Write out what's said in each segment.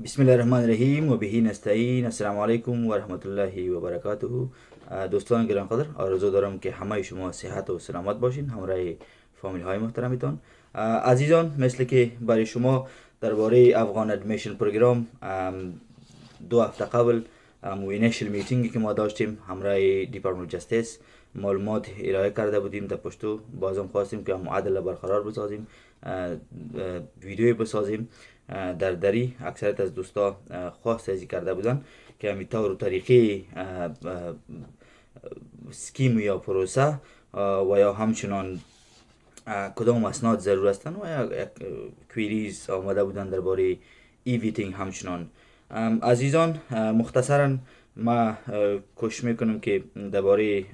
بسم الله الرحمن الرحیم و بهی نستعین. السلام علیکم و رحمت الله و برکاته. دوستان گرانقدر، آرزو دارم که همه شما صحت و سلامت باشین، همراه فامیل های محترمتان. عزیزان، مثل که برای شما درباره افغان ادمیشن پروگرام 2 هفته قبل اینیشل میتینگی که ما داشتیم همراه دیپارتمنت جستیس معلومات ارائه کرده بودیم در پشتو، بازم خواستیم که معادله برقرار بسازیم، ویدیوی بسازیم. در دری اکثریت از دوستا خواست ازی کرده بودن که همین طور و طریقه سکیم یا پروسه و یا همچنان کدام اسناد ضرور هستند و یا کویریز آمده بودن درباره ای ویتینگ. همچنان عزیزان، مختصرا ما کوشش میکنم که درباره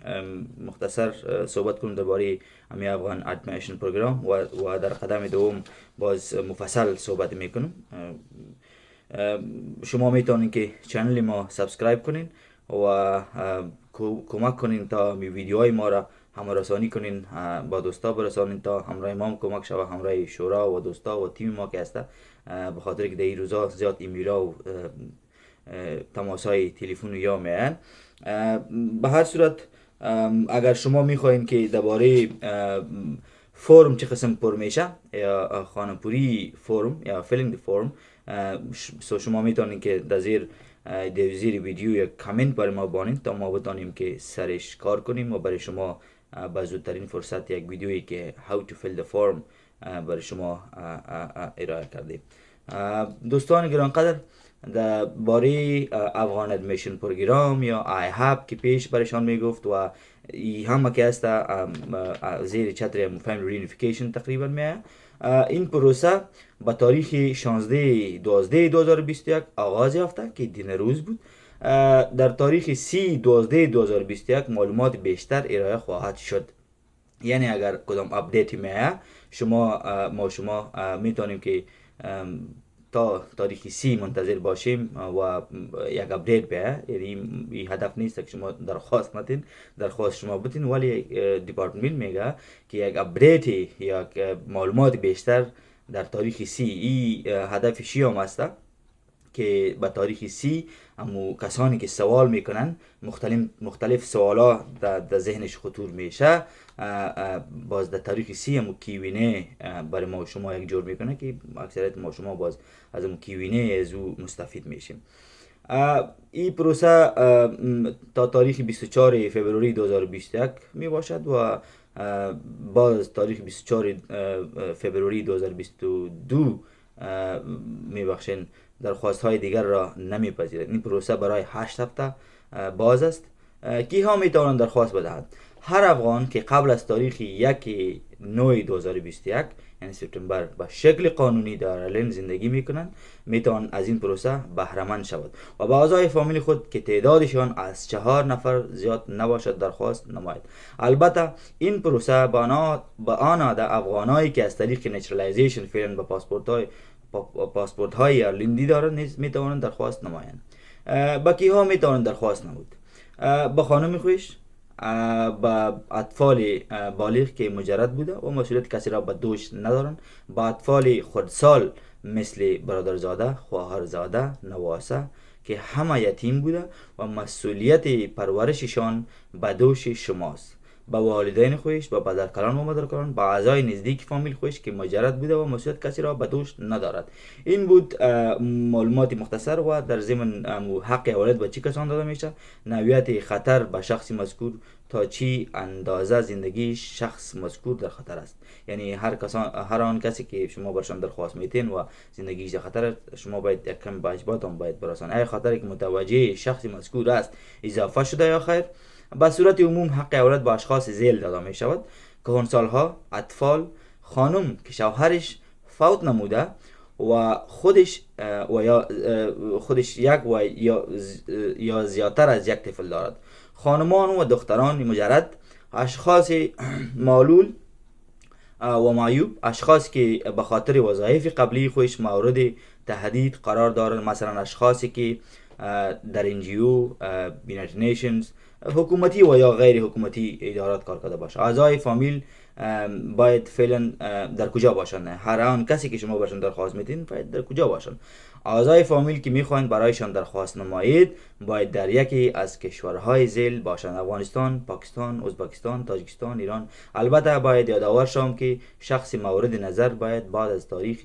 مختصر صحبت کنم درباره امی افغان ادمیشن پروگرام و در قدم دوم باز مفصل صحبت میکنم. شما میتونین که چنل ما سابسکرایب کنین و کمک کنین تا می ویدیوهای ما را همرسانی کنین، با دوستا برسانین تا همراه ما کمک شود، همراه شورا و دوستا و تیم ما که هسته، به خاطر که در این روزا زیاد ایمیلا و تماسهای تلفن یا میان. به هر صورت اگر شما میخواین که درباره فرم چه قسم پر میشه یا خانه‌پوری فرم یا فیلینگ فرم، شما میتونین که در زیر ویدیو یا کامنت برای ما بانین تا ما بتانیم که سرش کار کنیم و برای شما با زودترین فرصت یک ویدیویی که how to fill the form برای شما ارائه کردیم. دوستان گرانقدر، در باره افغان ادمیشن پروگرام یا هاب که پیش برشان میگفت و ای همه که هست زیر چتر فامیلی رینیفیکیشن تقریبا میه، این پروسه با تاریخ 16/12/2021 آغاز یافته که دین روز بود. در تاریخ 30/12/2021 معلومات بیشتر ارائه خواهد شد. یعنی اگر کدام اپدیتی میه شما میتونیم که تا تاریخ 30 منتظر باشیم و یک اپدیت بیه. یعنی این هدف نیست که شما درخواست نتین، درخواست شما بتین، ولی دیپارتمنت میگه که یک اپدیت یا معلومات بیشتر در تاریخ 30 این هدف شیام است که به تاریخ 30 امو کسانی که سوال میکنن مختلف سوالا در ذهنش خطور میشه، باز در تاریخ 30 امو کیوینه برای ما شما یک جور میکنه که اکثریت ما شما باز از امو کیوینه از او مستفید میشیم. این پروسه تا تاریخ 24 فوریه 2021 می باشد و باز تاریخ 24 فوریه 2022 می بخشین درخواست های دیگر را نمیپذیرد. این پروسه برای 8 هفته باز است. کی ها می توانند درخواست بدهند؟ هر افغان که قبل از تاریخ 1/9/2021 یعنی سپتامبر به شکل قانونی در ایرلند زندگی میکنند میتوان از این پروسه بهره مند شود و به اعضای فامیل خود که تعدادشان از 4 نفر زیاد نباشد درخواست نماید. البته این پروسه به آن در افغانایی که از طریق نیچرالایزیشن فعلا به پاسپورت های ایرلندی دارند نیز میتوانند درخواست نمایند. با کی ها میتوانند درخواست نمود؟ با خانم خویش، با اطفال بالغ که مجرد بوده و مسئولیت کسی را به دوش ندارند، با اطفال خردسال مثل برادرزاده، خواهرزاده، نواسه که همه یتیم بوده و مسئولیت پرورششان به دوش شماست، با والدین خویش، با پدرکلان و مادرکلان، با اعضای نزدیک فامیل خویش که مجرد بوده و مسئولیت کسی را به دوش ندارد. این بود معلومات مختصر و در ضمن حق اولاد به چی کسان داده میشه، نوعیت خطر به شخص مذکور تا چی اندازه زندگی شخص مذکور در خطر است. یعنی هر آن کسی که شما برشان درخواست میتین و زندگیش در خطر، شما باید یک کم واجباتون باید برسان. ای خطری که متوجه شخص مذکور است اضافه شده یا خیر. به صورت عموم حق اولاد با اشخاص ذیل داده می شود: کهنسالها، اطفال، خانم که شوهرش فوت نموده و خودش یک و یا زیادتر از یک طفل دارد، خانمان و دختران مجرد، اشخاص معلول و معیوب، اشخاص که به خاطر وظایف قبلی خودش مورد تهدید قرار دارند، مثلا اشخاصی که در NGO، United Nations، حکومتی و یا غیر حکومتی ادارات کار کرده باشه. اعضای فامیل باید فعلا در کجا باشن؟ هر آن کسی که شما برشون درخواست میدین باید در کجا باشن؟ اعضای فامیل که میخواین برایشان درخواست نمایید باید در یکی از کشورهای ذیل باشند: افغانستان، پاکستان، ازبکستان، تاجیکستان، ایران. البته باید یادآور شوم که شخص مورد نظر باید بعد از تاریخ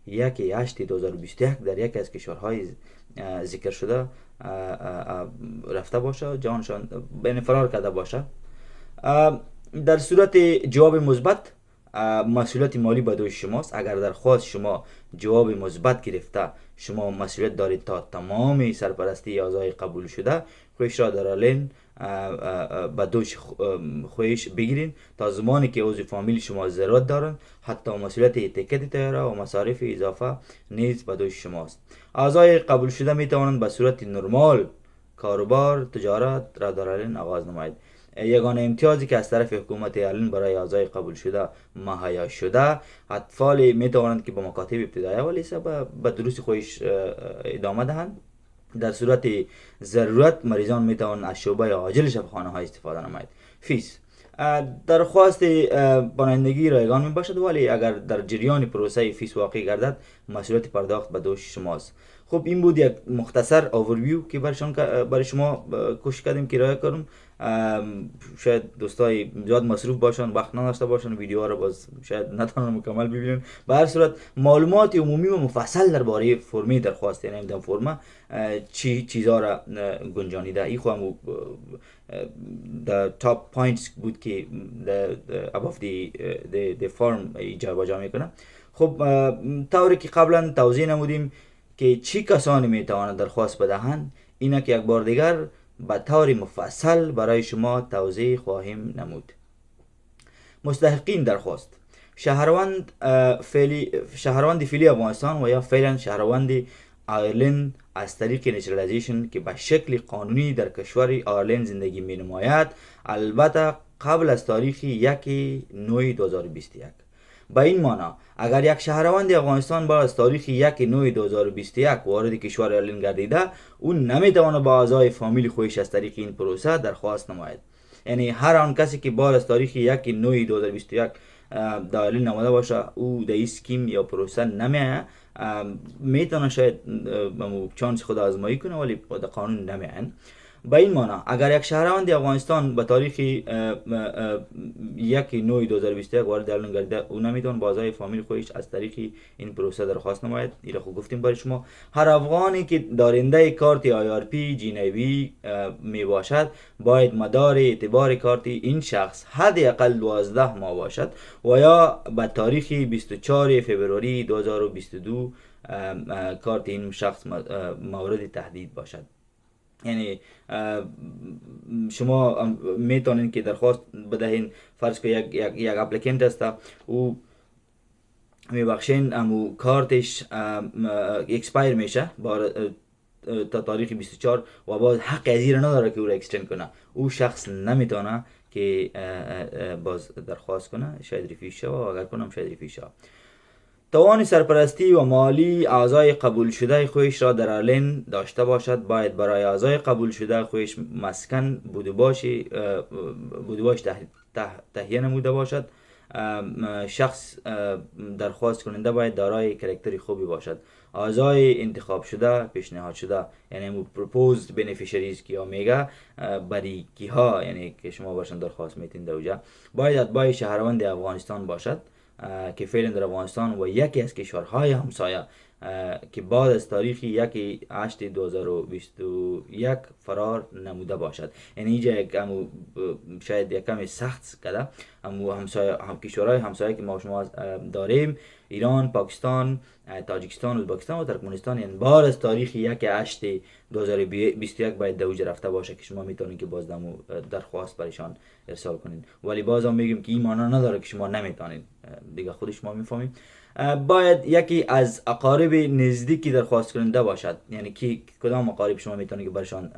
1/8/2021 در یکی از کشورهای ذکر شده رفته باشه، جانشان بین فرار کرده باشه. در صورت جواب مثبت مسئولیت مالی به دوش شماست. اگر درخواست شما جواب مثبت گرفته، شما مسئولیت دارید تا تمام سرپرستی اعضای قبول شده خودش را در ایرلند به دوش خودش بگیرین تا زمانی که عضو فامیل شما ضرورت دارند. حتی مسئولیت تیکت طیاره و مصارف اضافه نیز به دوش شماست. اعضای قبول شده می توانند به صورت نرمال کاروبار تجارت را در ایرلند آغاز نمایید. یگانه امتیازی که از طرف حکومت ایرلند برای اعضای قبول شده مهیا شده، اطفال می توانند که به مکاتب ابتدایی و لیسه به دروس خودش ادامه دهند. در صورت ضرورت مریضان می توانند از شعبه عاجل شفاخانه ها استفاده نمایید. فیس درخواست پناهندگی رایگان می باشد، ولی اگر در جریان پروسه فیس واقع گردد مسئولیت پرداخت به دوش شماست. خب این بود یک مختصر اوورویو که برای شما کوشش کردیم که ارائه کنم. شاید دوستای زیاد مصروف باشن، وقت نداشته باشن، ویدیوها رو باز شاید نتونن مکمل ببینن. به هر صورت معلومات عمومی و مفصل درباره فرم درخواست، یعنی این فرم چی چیزا را گنجانیده، این خودم the top points بود که above the form جا میکنه. خب طوری که قبلا توضیح نمودیم که چی کسانی میتوانند درخواست بدهند، اینا که یک بار دیگر به طور مفصل برای شما توضیح خواهیم نمود. مستحقین درخواست: شهروند فعلی افغانستان و یا فعلا شهروند ایرلند از طریق نیچرالایزیشن که به شکل قانونی در کشور ایرلند زندگی می نماید، البته قبل از تاریخ 1/9/2021. به این معنی اگر یک شهروند افغانستان بعد از تاریخ 1/9/2021 وارد کشور ایرلند گردیده، اون نمیتواند با اعضای فامیل خودش از طریق این پروسه درخواست نماید. یعنی هر آن کسی که بعد از تاریخ 1/9/2021 در ایرلند آمده باشه، او در این اسکیم یا پروسه نمیآید. میتونه شاید چانس خود آزمایی کنه ولی در قانون نمیآید. به این معنی اگر یک شهروند افغانستان به تاریخ 1/9/2021 وارد ایرلند گردیده، او نمیتونه با اعضای فامیل خودش از طریق این پروسه درخواست نماید. این رو گفتیم برای شما. هر افغانی که دارنده کارت IRP جینوی می باشد باید مدار اعتبار کارت این شخص حداقل 12 ماه باشد و یا به تاریخ 24 فوریه 2022 کارت این شخص مورد تهدید باشد. یعنی شما میتونین که درخواست بدهین، فرض که یک اپلیکنت است، او میبخشین امو کارتش اکسپایر میشه تا تاریخ 24 و باز حق ازیر نداره که او را اکستند کنه. او شخص نمیتونه که باز درخواست کنه، شاید ریفیوز شود و اگر کنم شاید ریفیوز شود. توان سرپرستی و مالی اعضای قبول شده خودش را در ایرلند داشته باشد. باید برای اعضای قبول شده خودش مسکن بودباش تهیه نموده باشد. شخص درخواست کننده باید دارای کاراکتر خوبی باشد. اعضای انتخاب شده، پیشنهاد شده، یعنی proposed beneficiaries که میگه برای کیها، یعنی که شما باشن درخواست میتین دوجا، باید اتباع شهروند افغانستان باشد که فعلا در افغانستان و یکی از کشورهای همسایه که بعد از تاریخ 1/8/2021 فرار نموده باشد. یعنی اینجا شاید یک کمی سخت کده. کشورهای همسایه که ما شما داریم، ایران، پاکستان، تاجیکستان، ازبکستان و ترکمنستان، یعنی بعد از تاریخ 1/8/2021 باید دوجه رفته باشه که شما میتونید که باز درخواست برایشان ارسال کنین. ولی باز هم میگیم که این معنی نداره که شما نمیتونید، دیگه خود شما میفهمید. باید یکی از اقارب نزدیکی درخواست کننده باشد. یعنی که کدام اقارب شما میتونید که برشان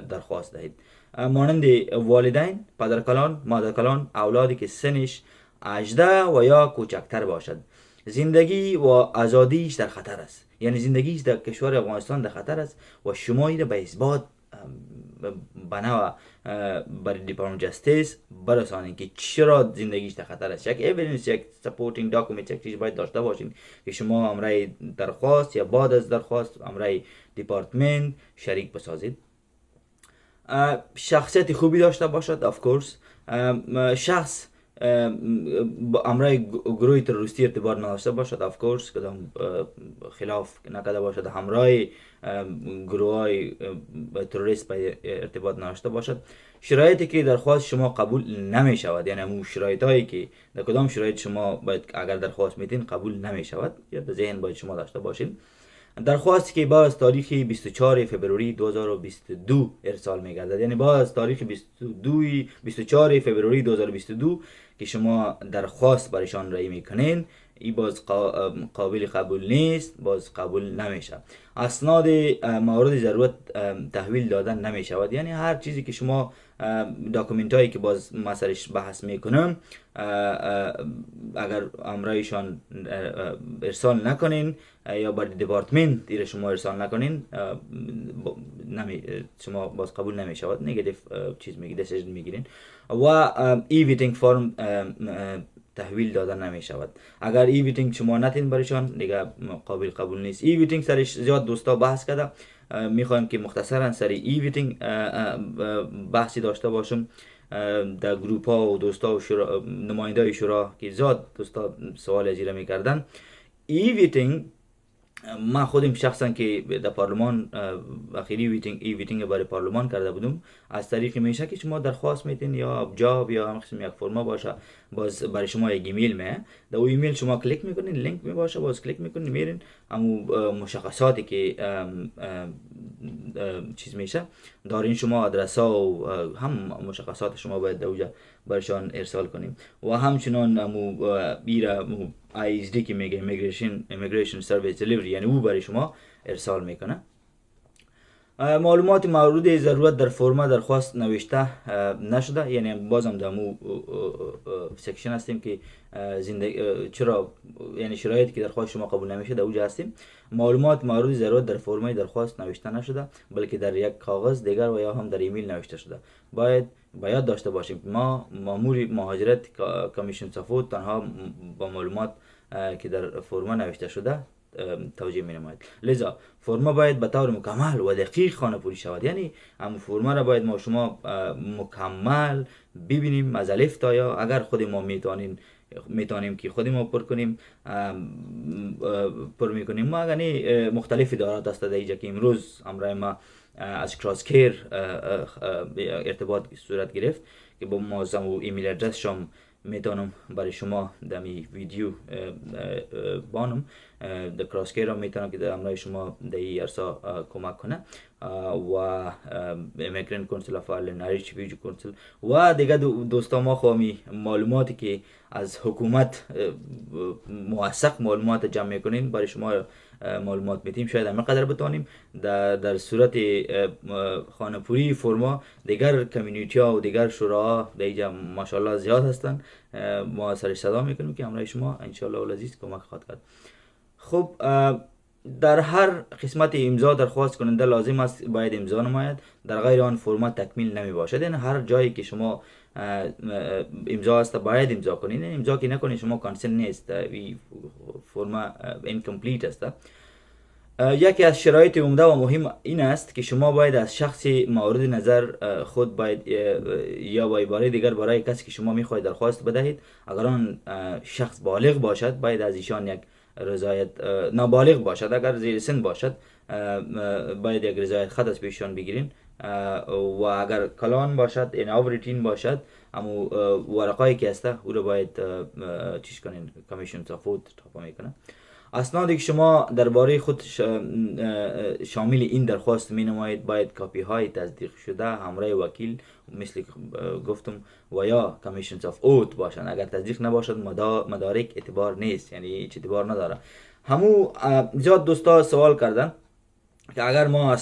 درخواست دهید، مانند والدین، پدرکلان، مادرکلان، اولادی که سنش 18 و یا کوچکتر باشد. زندگی و آزادیش در خطر است، یعنی زندگیش در کشور افغانستان در خطر است و شما این به اثبات بنا برای دیپارتمنت جستیس برسانید که چرا زندگیش در خطر است. یک ایویدنس، یک سپورتینگ داکومنت، یک چیز باید داشته باشین که شما امرای درخواست یا بعد از درخواست امرای دیپارتمنت شریک بسازید. شخصیت خوبی داشته باشد. اف کورس شخص امرای گروه تروریستی ارتباط نداشته باشد. اف کورس کدام خلاف نکرده باشد، همراه گروه های تروریست به ارتباط نداشته باشد. شرایطی که درخواست شما قبول نمی شود، یعنی همون شرایط هایی که در کدام شرایط شما باید اگر درخواست میتین قبول نمی شود، یا در ذهن باید شما داشته باشین. درخواستی که بعد از تاریخ 24 فوریه 2022 ارسال می‌گردد، یعنی بعد از تاریخ 24 فوریه 2022 که شما درخواست برایشان رای میکنین، این باز قابل قبول نیست، باز قبول نمیشه. اسناد مورد ضرورت تحویل دادن نمیشود، یعنی هر چیزی که شما داکومنت هایی که باز ما سرش بحث میکنم اگر امرایشان ارسال نکنین یا بر دیپارتمنت دیر شما ارسال نکنین شما باز قبول نمیشود، نگاتیو چیز میگیرین، دیسیژن میگیرین و ای ویتینگ فرم تحویل دادن نمی شود. اگر ای ویتینگ شما نتین برایشان دیگه قابل قبول نیست. ای ویتینگ سرش زیاد دوستا بحث کرده، میخوایم که مختصرا سر ای ویتینگ بحثی داشته باشم در گروپ ها و دوستا و نماینده های شورا که زیاد دوستا سوال اجیره میکردن. ای ویتینگ ما خودم شخصا که در پارلمان اخیری ای ویتینگ برای پارلمان کرده بودم، از طریق میشه که شما درخواست میتین یا جاب یا هم قسم یک فرما باشه، باز برای شما یک ایمیل میه، در اون ایمیل شما کلیک میکنین، لینک می باشه، باز کلیک میکنین میرین همون مشخصاتی که چیز میشه دارین شما آدرس ها و هم مشخصات شما باید در اونجا برشان ارسال کنیم و همچنان همون بیره ISD که میگه Immigration Service Delivery، یعنی او برای شما ارسال میکنه. معلومات مورد ضرورت در فرم درخواست نوشته نشده، یعنی بازم در مو سکشن هستیم که چرا یعنی شرایطی که درخواست شما قبول نمیشه در اونجا هستیم. معلومات مورد ضرورت در فرم درخواست نوشته نشده بلکه در یک کاغذ دیگر و یا هم در ایمیل نوشته شده. باید داشته باشیم ما مامور مهاجرت کمیشن صفوت تنها با معلومات که در فرم نوشته شده توجیه می نماید. لذا فرما باید به طور مکمل و دقیق خانه‌پوری شود، یعنی هم فرما را باید ما شما مکمل ببینیم از الف تا یا. اگر خود ما میتونیم که خود ما پر کنیم پر میکنیم. ما یعنی مختلف ادارات هست در اینجا که امروز امرای ما از کراس کیر ارتباط صورت گرفت که با ما و ایمیل ادرس شما میتونم برای شما در می ویدیو بانم در کراس کیر میتونم که در امرای شما در این ارسا کمک کنه و امیگرنت کونسل اف ایرلند، ایریش ریفیوجی کونسل و دیگه دوستا ما خواهی معلوماتی که از حکومت موثق معلومات جمع میکنین برای شما معلومات میتیم شاید همه قدر بتانیم. در صورت خانه‌پوری فرما دیگر کمیونیتی ها و دیگر شورا در اینجا ماشاءالله زیاد هستن، ما سرش صدا میکنیم که همراه شما انشاءالله العزیز کمک خواهد کرد. خب در هر قسمت امضا درخواست کننده لازم است باید امضا نماید، در غیر آن فرما تکمیل نمی باشد. یعنی هر جایی که شما امضا است باید امضا کنید، امضا که نکنید شما کانسل نیست، این فرما اینکمپلیت است. یکی از شرایط عمده و مهم این است که شما باید از شخص مورد نظر خود باید یا با عباره دیگر برای کسی که شما میخواهید درخواست بدهید، اگر آن شخص بالغ باشد باید از ایشان یک رضایت، نابالغ باشد اگر زیر سن باشد باید یک رضایت خط از پیششان بگیرین و اگر کلان باشد این آوریتین باشد امو ورقایی که هسته او رو باید چیز کنین، کمیشن صفوت تاپا میکنه. اسنادی که شما درباره خود شامل این درخواست می نمایید باید کاپی های تصدیق شده همراه وکیل مثل گفتم و یا کمیشنز آف اوت باشن. اگر تصدیق نباشد مدارک اعتبار نیست، یعنی هیچ اعتبار نداره. همو زیاد دوستا سوال کردن که اگر ما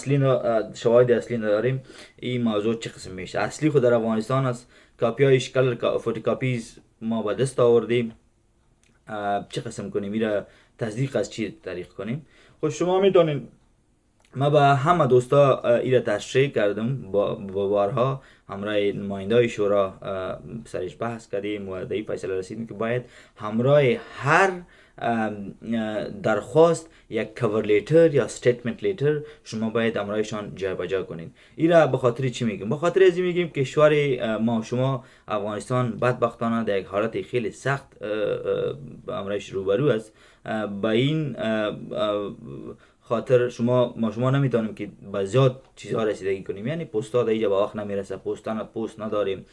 شواهد اصلی نداریم این موضوع چه قسم میشه. اصلی خود در افغانستان است، کاپی هایش کلر فوتوکاپیز ما به دست آوردیم، چه قسم کنیم میره تصدیق از چی طریق کنیم. خود شما میتونین ما به همه دوستا ایره تشریح کردم، با بارها همراه نماینده شورا سرش بحث کردیم و در فیصله رسیدیم که باید همراه هر درخواست یک کور لیتر یا استیتمنت لیتر شما باید همراهشان جابجا کنین. اینا به خاطر چی میگیم؟ به خاطر از میگیم کشور ما شما افغانستان بدبختانه در یک حالت خیلی سخت همراهش روبرو است. با این خاطر شما نمیتونیم که به زیاد چیزها رسیدگی کنیم، یعنی پستا در اینجا به وقت نمیرسه، پست نداریم،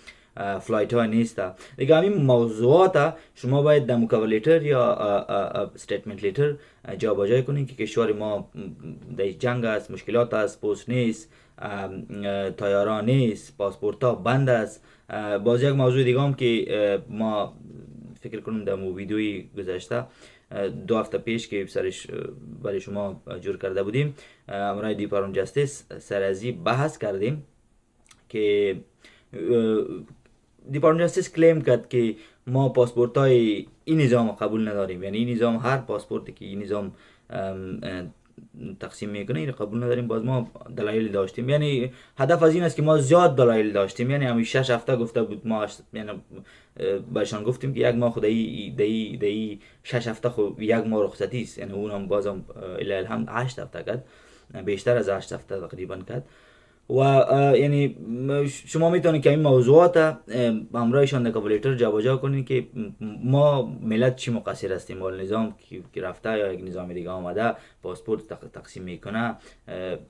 فلایت ها نیست دیگه. همین موضوعات شما باید در مکولیتر یا استیتمنت لیتر جابجا کنین که کشور ما در جنگ است، مشکلات است، پست نیست، تایاران نیست، پاسپورت ها بند است. باز یک موضوع دیگه هم که ما فکر کنم در ویدیوی گذشته 2 هفته پیش که سرش برای شما جور کرده بودیم امرای دیپارتمنت جستیس سر ازی بحث کردیم که دیپارتمنت جستیس کلیم کرد که ما پاسپورت های این نظام قبول نداریم، یعنی این نظام هر پاسپورتی که این نظام تقسیم میکنه این قبول نداریم. باز ما دلایل داشتیم، یعنی هدف از این است که ما زیاد دلایل داشتیم، یعنی همین 6 هفته گفته بود ما، یعنی بهشان گفتیم که یک ماه خدایی دی 6 هفته خود یک ماه رخصتی است، یعنی اونم بازم الی الحمد 8 هفته کرد، بیشتر از 8 هفته تقریبا کرد. و یعنی شما میتونید که این موضوعات همراهشان در کابلیتر جابجا کنید که ما ملت چی مقصر هستیم با نظام که رفته یا یک نظام دیگه آمده پاسپورت تقسیم میکنه.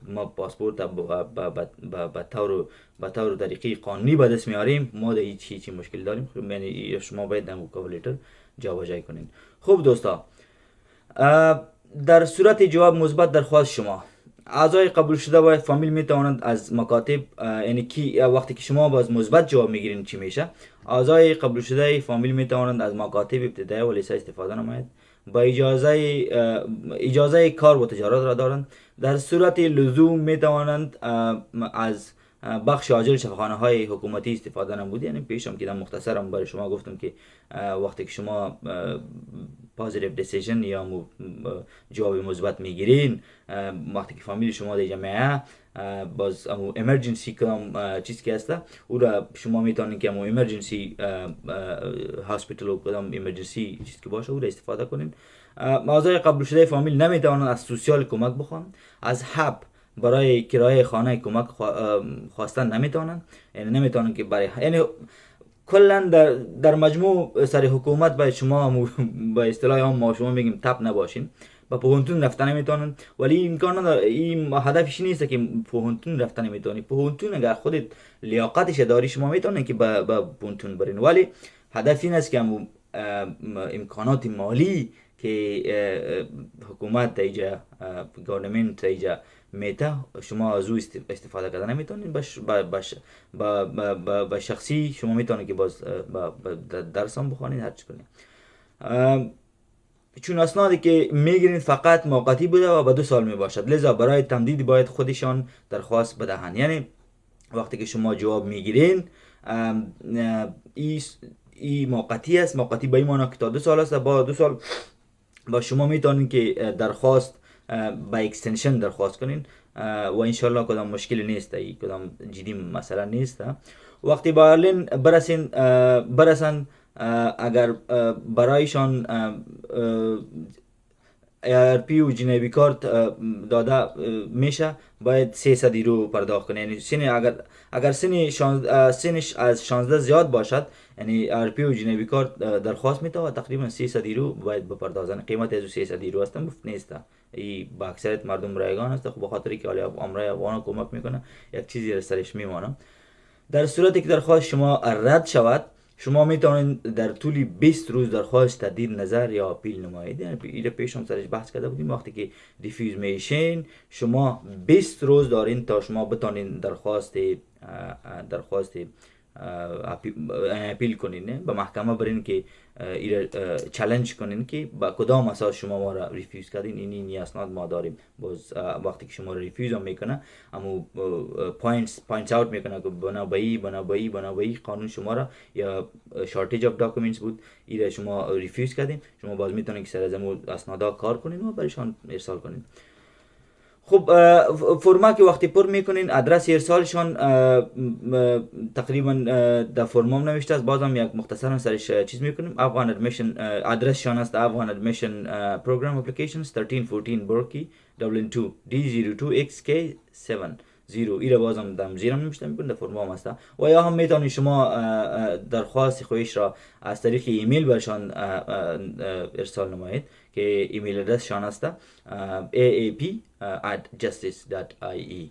ما پاسپورت به طور طریقی قانونی به دست میاریم، ما در هیچ مشکل داریم، یعنی شما باید در کابلیتر جابجا کنید. خوب دوستا، در صورت جواب مثبت درخواست شما اعضای قبول شده باید فامیل میتوانند از مکاتب، یعنی کی وقتی که شما باز مثبت جواب میگیرین چی میشه؟ اعضای قبول شده فامیل میتوانند از مکاتب ابتدایی و لیسه استفاده نماید، با اجازه کار و تجارت را دارند. در صورت لزوم میتوانند از بخش عاجل شفاخانه های حکومتی استفاده نمود. یعنی پیشم که مختصرم برای شما گفتم که وقتی که شما پازیتیو دیسیژن یا جواب مثبت میگیرین، وقتی که فامیل شما در جامعه باز امو امرجنسی کدام چیز که هسته او را شما میتونین که امو امرجنسی هاسپیتال و کدام امرجنسی چیز که باشه او را استفاده کنین. اعضای قبول شده فامیل نمیتوانند از سوسیال کمک بخوان، از حب برای کرایه خانه کمک خواستن نمیتونن، یعنی نمیتونن که برای، یعنی کلا در مجموع سر حکومت باید شما با اصطلاح هم ما شما میگیم تپ نباشین، با پوهنتون رفتن نمیتونن. ولی امکان نداره، این هدفش نیست که پوهنتون رفتن نمیتونی. پوهنتون اگر خودت لیاقتش داری شما میتونن که با پوهنتون برین، ولی هدف این است که امکانات مالی که حکومت دیجا گورنمنت دیجا میته شما از او استفاده کردن نمیتونین. با شخصی شما میتونید که باز درس هم بخوانید، هر چی کنید، چون اسنادی که میگیرین فقط موقتی بوده و به 2 سال میباشد، لذا برای تمدید باید خودشان درخواست بدهند. یعنی وقتی که شما جواب میگیرین ای موقتی است، موقتی به این معنی که تا 2 سال است، با 2 سال با شما میتونین که درخواست با اکستنشن درخواست کنین و انشالله کدام مشکلی نیست، کدام جدی مسئله نیست. وقتی با ایرلند برسن اگر برایشان ARP و جنیبی کارت داده میشه باید 300 یورو پرداخت کنه. یعنی اگر سنش از 16 زیاد باشد، یعنی ARP و جنیبی کارت درخواست میده و تقریبا 300 یورو باید بپردازن. قیمت از 300 یورو است، مفت نیست. این با اکثریت مردم رایگان است، خب بخاطر که حالا امرای افغان کمک میکنه یک چیزی از سرش میمانه. در صورتی که درخواست شما رد شود شما میتونید در طول 20 روز درخواست تجدید نظر یا اپیل نمایید. یعنی ایره پیش هم سرش بحث کرده بودیم، وقتی که ریفیوز میشین شما 20 روز دارین تا شما بتونین درخواست اپیل کنین، به محکمه برین که ایره چالش کنین که با کدام اساس شما ما را ریفیوز کردین، این اسناد ما داریم. باز وقتی که شما را ریفیوز هم میکنه امو پوینتس اوت میکنه که بنابراین قانون شما را یا شارتیج اف داکومنتس بود ایره شما ریفیوز کردین، شما باز میتونین که سر از امو اسنادا کار کنین و برایشان ارسال کنین. خب فرما که وقتی پر میکنین ادرس ارسالشان تقریبا در فرمام نوشته است، بازم یک مختصرا سرش چیز میکنیم. افغان ادمیشن ادرسشان است افغان ادمیشن پروگرام اپلیکیشنز 1314 برکی دبلین 2 D02XK7 ایره بازم دم زیرم نمیشته میکنه در فرمام است. و یا هم میتونید شما درخواست خودش را از طریق ایمیل برشان ارسال نمایید که ایمیل ادرسشان است aap@justice.ie.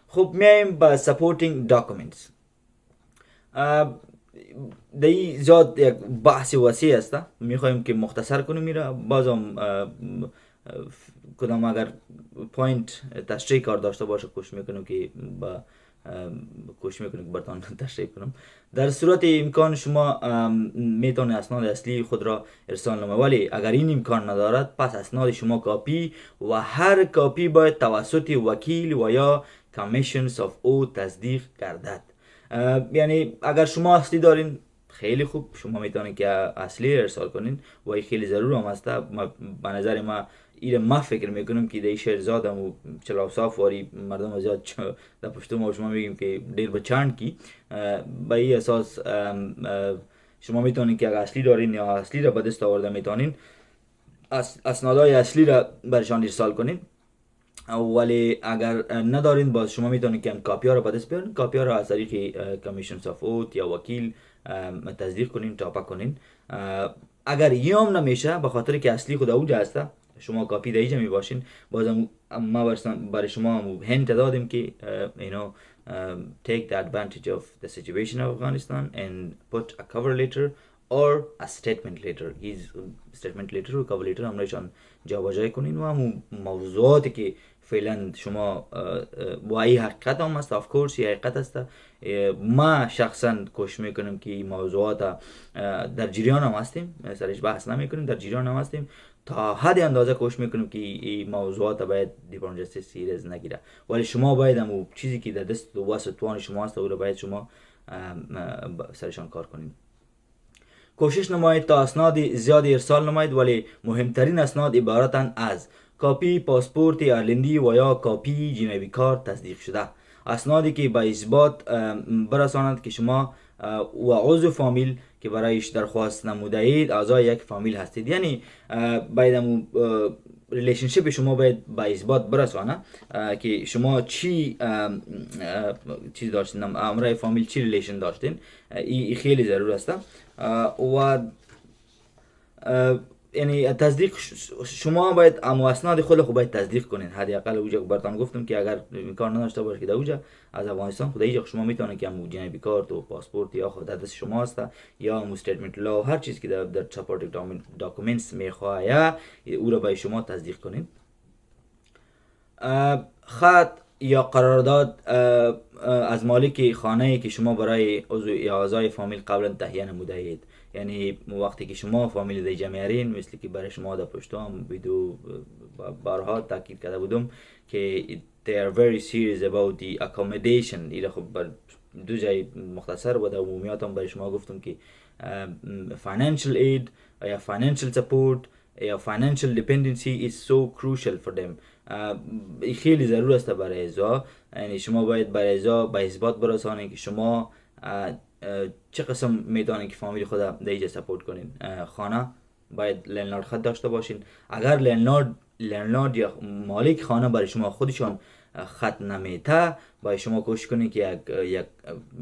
خب میایم به supporting documents. دی زیاد یک بحث وسیع است، میخوایم که مختصر کنیم میره. بازم کدام اگر پوینت تشریح کار داشته باشه کوشش میکنم که برتان تشریح کنم. در صورت امکان شما میتونه اسناد اصلی خود را ارسال نمایید، ولی اگر این امکان ندارد پس اسناد شما کاپی و هر کاپی باید توسط وکیل و یا کمیشنز آف او تصدیق گردد. یعنی اگر شما اصلی دارین خیلی خوب، شما میتونید که اصلی ارسال کنین و این خیلی ضرور هم است. به نظر ما فکر میکنم که دی شهر زادم و چلاو صاف واری مردم زیاد در پشت ما شما میگیم که دیر بچند کی به این اساس شما میتونید که اگر اصلی دارین یا اصلی را به دست آورده میتونین اسنادهای اصلی را برشان ارسال کنین. ولی اگر ندارین باز شما میتونید که کاپی ها را به دست بیارین، کاپی ها را از طریق کمیشنز آف اوت یا وکیل تصدیق کنین، چاپ کنین. اگر یوم نمیشه به خاطر که اصلی خود اوجه است شما کاپی دیجا می باشین، بازم ما برای شما هنت دادیم که take the advantage of the situation of Afghanistan and put a cover letter or a statement letter. statement letter و cover letter همراهشان جابجایی کنین و هم موضوعاتی که فعلا شما با این حقیقت هم است، of course این حقیقت است. ما شخصا کوشش میکنم که این موضوعات در جریان هم هستیم، سرش بحث نمیکنیم، در جریان هم هستیم. تا حد اندازه کوشش میکنم که این موضوعات باید دیپارتمنت جستیس سیریز نگیره، ولی شما باید هم چیزی که در دست و واسه توان شما است او را باید شما سرشان کار کنید. کوشش نمایید تا اسناد زیادی ارسال نمایید، ولی مهمترین اسناد عبارتند از کاپی پاسپورت ایرلندی و یا کاپی جنبی کارت تصدیق شده، اسنادی که به اثبات برساند که شما و عضو فامیل که برایش درخواست نموده اید اعضای یک فامیل هستید. یعنی باید ریلیشنشیپ شما باید به اثبات برسانه که شما چی داشتین، امرای فامیل چی ریلیشن داشتین. این خیلی ضرور است. و یعنی تصدیق شما باید اسناد خود باید تصدیق کنین. حداقل اوجا براتون گفتم که اگر امکان نداشته باشه که در اوجا از افغانستان خود اینجا شما میتونید که جنبی کارت و پاسپورت یا خود دست شما است یا استیتمنت لا هر چیزی که در سپورتینگ داکومنتس میخواه او را به شما تصدیق کنین. خط یا قرارداد از مالک خانه که شما برای عضو یا اعضای فامیل قبلا تهیه نموده اید. یعنی وقتی که شما فامیل دیجا میارین، مثل که برای شما در پشتم ویدیو بارها تاکید کرده بودم که they are very serious about the accommodation. ایره خب بر دو جای مختصر و در عمومیات هم برای شما گفتم که financial aid یا financial support یا financial dependency is so crucial for them. خیلی ضرور است برای ازا. یعنی شما باید برای ازا به اثبات برسانید که شما چه قسم میدانید که فامیل خود دیجا سپورت کنین. خانه باید لندلورد خط داشته باشین. اگر لندلورد یا مالک خانه برای شما خودشان خط نمیته، باید شما کوشش کنید که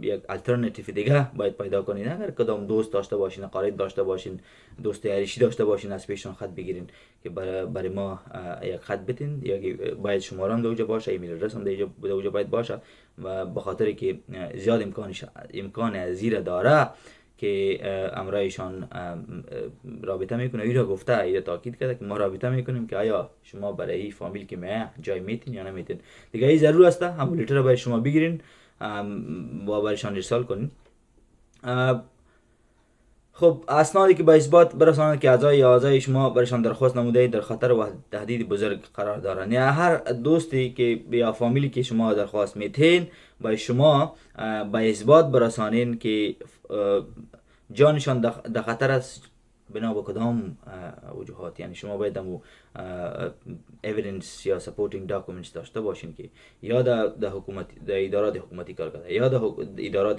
یک الटरनेटिव دیگه باید پیدا کنین. اگر کدام دوست داشته باشین، قریب داشته باشین، دوست یاریشی داشته باشین، از پیشون خط بگیرین که برای ما یک خط بدین، یا باید شماره هم دوجا باشه، ایمیل ادرس هم دوجا باید باشه. و به خاطر که زیاد امکان زیر داره که امرایشان رابطه میکنه. ایرا گفته، ایرا تاکید کرده که ما رابطه میکنیم که آیا شما برای این فامیل که میه جای میتین یا نمیتین. دیگه این ضرور است همون لیتر رو برای شما بگیرین و برایشان ارسال کنین. خب اسنادی که به اثبات برسانند که اعضای شما برایشان درخواست نموده در خطر و تهدید بزرگ قرار دارند. یا هر دوستی که یا فامیلی که شما درخواست میتین با شما به اثبات برسانین که جانشان در خطر است بنا به کدام وجوهات؟ یعنی شما باید همو اویدنس یا سپورتینگ داکومنتس داشته باشین که یا در حکومت، در ادارات حکومتی کار کرده، یا در ادارات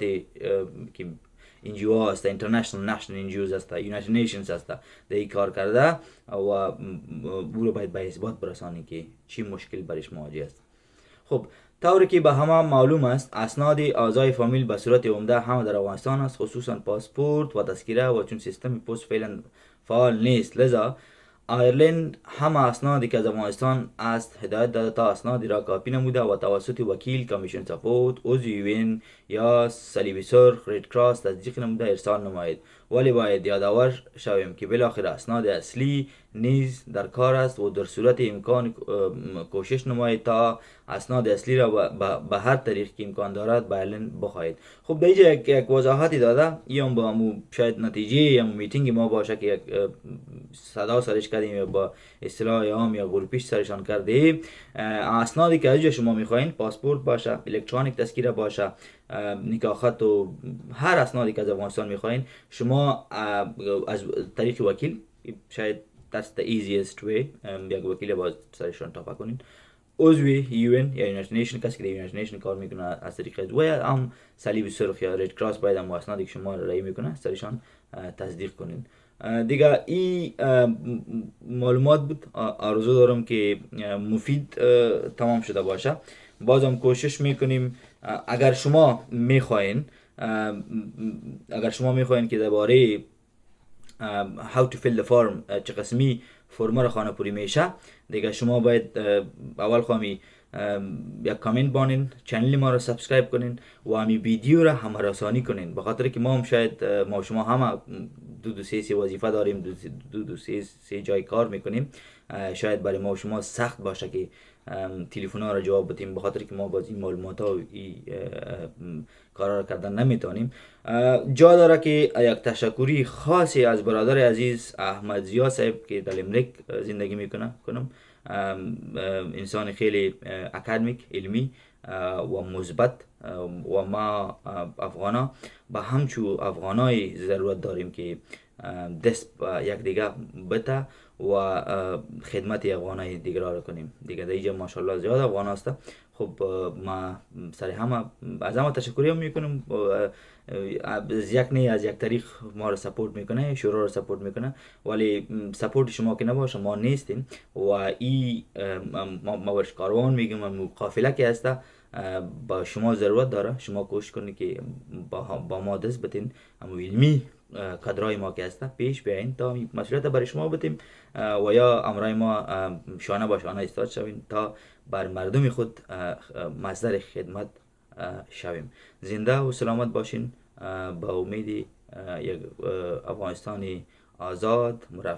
که NGO هست، اینترنشنال نشنال NGOs هست، یونایتد نیشنز هست، در این کار کرده و برو باید به اثبات برسانی که چی مشکل برش مواجه است. خب طوری که به همه معلوم است اسناد اعضای فامیل به صورت عمده همه در افغانستان است، خصوصا پاسپورت و تذکره، و چون سیستم پست فعلا فعال نیست لذا ایرلند همه اسنادی که از افغانستان است هدایت داده تا اسنادی را کاپی نموده و توسط وکیل، کمیشن سپورت، عضو UN یا صلیب سرخ، رد کراس تصدیق نموده ارسال نمایید. ولی باید یادآور شویم که بالاخره اسناد اصلی نیز در کار است و در صورت امکان کوشش نمایید تا اسناد اصلی را به هر طریق که امکان دارد به ایرلند بخواهید. خب در اینجا یک وضاحتی داده، این با همو شاید نتیجه یا میتینگ ما باشه که یک صدا سرش کردیم یا با اصطلاح عام یا گروپیش سرشان کردیم. اسنادی که از شما میخواین پاسپورت باشه، الکترونیک تذکره باشه، نکاح خط و هر اسنادی که از افغانستان میخواین شما از طریق وکیل، شاید that's the easiest way، یک وکیل با سرشان تاپا کنین، عضو UN یا یونایتد نیشن، کسی که در یونایتد نیشن کار میکنه از طریق و یا هم صلیب سرخ یا رد کراس باید هم اسنادی که شما رای میکنه سرشان تصدیق کنین. دیگه این معلومات بود، آرزو دارم که مفید تمام شده باشه. بازم کوشش میکنیم اگر شما میخواین که درباره how to fill the form چه قسمی فرم را خانه پوری میشه، دیگه شما باید اول خوامی یک کامنت بانین، چنل ما رو سابسکرایب کنین و همی ویدیو را همه رسانی کنین، بخاطر که ما هم شاید ما شما همه دو سه وظیفه داریم، دو سه جای کار میکنیم، شاید برای ما و شما سخت باشه که تلفن ها را جواب بدیم، بخاطر که ما باز این معلومات ها و این کارا را کردن نمیتونیم. جا داره که یک تشکری خاصی از برادر عزیز احمد زیا صاحب که در امریک زندگی میکنه کنم، انسان خیلی اکادمیک، علمی و مثبت، و ما افغانا به همچو افغانای ضرورت داریم که دست یک دیگه بته و خدمت افغانای دیگر را کنیم. دیگه در اینجا ماشاءالله زیاد افغان هست. خب ما سر همه از همه تشکری هم میکنم، از یک طریق ما رو سپورت میکنه، شروع رو سپورت میکنه، ولی سپورت شما که نباشه ما نیستیم و این ما برش کاروان میگم قافله که هسته با شما ضرورت داره، شما کوشش کنید که با ما دست بتین، اما علمی کادرای ما که هسته پیش بیاین تا مسئولیت برای شما بتیم و یا امرای ما شانه با شانه ایستاد شویم تا بر مردم خود مصدر خدمت شویم. زنده و سلامت باشین، با امید یک افغانستانی آزاد، مرفه.